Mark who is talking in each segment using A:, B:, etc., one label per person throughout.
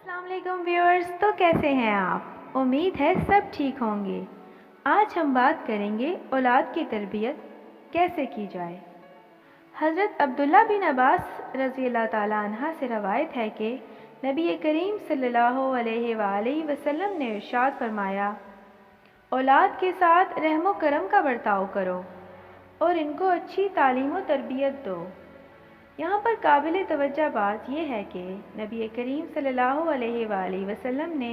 A: अस्सलाम वालेकुम व्यूअर्स। तो कैसे हैं आप? उम्मीद है सब ठीक होंगे। आज हम बात करेंगे औलाद की तरबियत कैसे की जाए। हज़रत अब्दुल्ला बिन अब्बास रज़ी अल्लाह ताला अन्हा से रवायत है कि नबी करीम सल्लल्लाहु अलैहि वसल्लम ने इरशाद फरमाया, औलाद के साथ रहम करम का बर्ताव करो और इनको अच्छी तालीम व तरबियत दो। यहाँ पर काबिल तवज्जो बात यह है कि नबी करीम सल्लल्लाहु अलैहि वसल्लम ने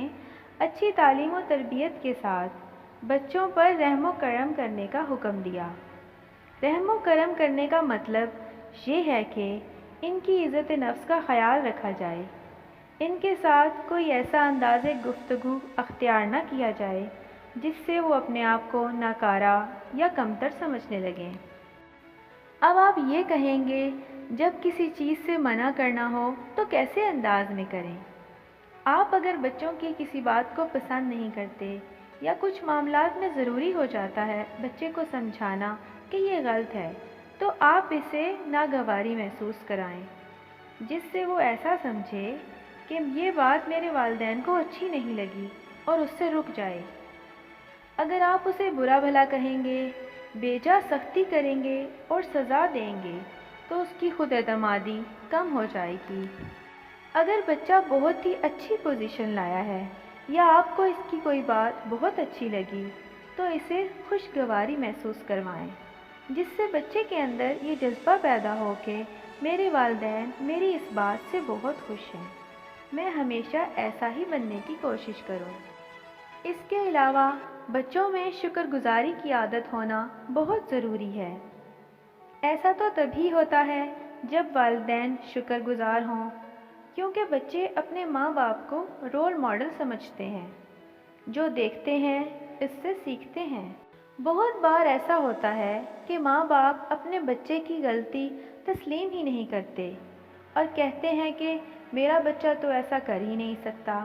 A: अच्छी तालीम और तरबियत के साथ बच्चों पर रहम करम करने का हुक्म दिया। रहम करम करने का मतलब ये है कि इनकी इज़्ज़त नफ्स का ख़याल रखा जाए, इनके साथ कोई ऐसा अंदाज़ गुफ्तगू अख्तियार न किया जाए जिससे वो अपने आप को नाकारा या कमतर समझने लगें। अब आप ये कहेंगे, जब किसी चीज़ से मना करना हो तो कैसे अंदाज में करें। आप अगर बच्चों की किसी बात को पसंद नहीं करते या कुछ मामलात में ज़रूरी हो जाता है बच्चे को समझाना कि ये गलत है, तो आप इसे नागवारी महसूस कराएं, जिससे वो ऐसा समझे कि ये बात मेरे वालिदैन को अच्छी नहीं लगी और उससे रुक जाए। अगर आप उसे बुरा भला कहेंगे, बेजा सख्ती करेंगे और सज़ा देंगे तो उसकी खुद एतमादी कम हो जाएगी। अगर बच्चा बहुत ही अच्छी पोजीशन लाया है या आपको इसकी कोई बात बहुत अच्छी लगी तो इसे खुशगवारी महसूस करवाएं, जिससे बच्चे के अंदर ये जज्बा पैदा हो कि मेरे वालिदैन मेरी इस बात से बहुत खुश हैं, मैं हमेशा ऐसा ही बनने की कोशिश करूं। इसके अलावा बच्चों में शुक्रगुजारी की आदत होना बहुत ज़रूरी है। ऐसा तो तभी होता है जब वालिदैन शुक्रगुजार हों, क्योंकि बच्चे अपने माँ बाप को रोल मॉडल समझते हैं, जो देखते हैं इससे सीखते हैं। बहुत बार ऐसा होता है कि माँ बाप अपने बच्चे की गलती तस्लीम ही नहीं करते और कहते हैं कि मेरा बच्चा तो ऐसा कर ही नहीं सकता,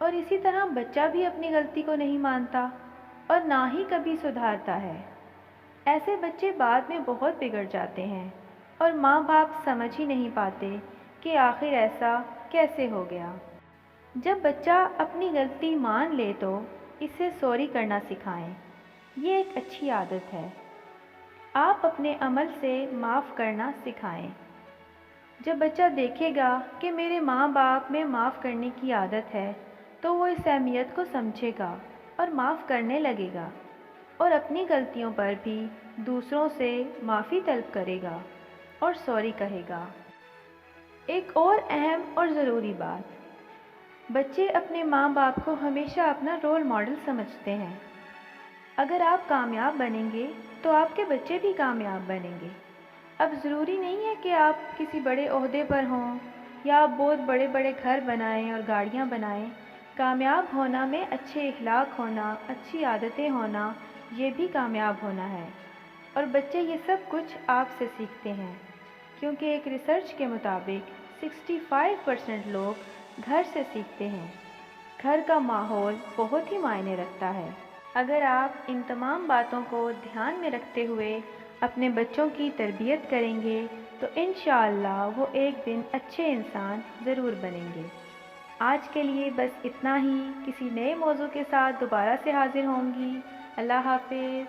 A: और इसी तरह बच्चा भी अपनी गलती को नहीं मानता और ना ही कभी सुधारता है। ऐसे बच्चे बाद में बहुत बिगड़ जाते हैं और माँ बाप समझ ही नहीं पाते कि आखिर ऐसा कैसे हो गया। जब बच्चा अपनी गलती मान ले तो इसे सॉरी करना सिखाएं, ये एक अच्छी आदत है। आप अपने अमल से माफ़ करना सिखाएं। जब बच्चा देखेगा कि मेरे माँ बाप में माफ़ करने की आदत है तो वो इस अहमियत को समझेगा और माफ़ करने लगेगा और अपनी गलतियों पर भी दूसरों से माफ़ी तलब करेगा और सॉरी कहेगा। एक और अहम और ज़रूरी बात, बच्चे अपने माँ बाप को हमेशा अपना रोल मॉडल समझते हैं। अगर आप कामयाब बनेंगे तो आपके बच्चे भी कामयाब बनेंगे। अब ज़रूरी नहीं है कि आप किसी बड़े ओहदे पर हों या आप बहुत बड़े बड़े घर बनाएं और गाड़ियाँ बनाएं। कामयाब होना में अच्छे इखलाक होना, अच्छी आदतें होना, ये भी कामयाब होना है। और बच्चे ये सब कुछ आपसे सीखते हैं, क्योंकि एक रिसर्च के मुताबिक 65% लोग घर से सीखते हैं। घर का माहौल बहुत ही मायने रखता है। अगर आप इन तमाम बातों को ध्यान में रखते हुए अपने बच्चों की तरबियत करेंगे तो इंशाअल्लाह वो एक दिन अच्छे इंसान ज़रूर बनेंगे। आज के लिए बस इतना ही। किसी नए मौजू के साथ दोबारा से हाज़िर होंगी। अल्लाह हाफ़िज़।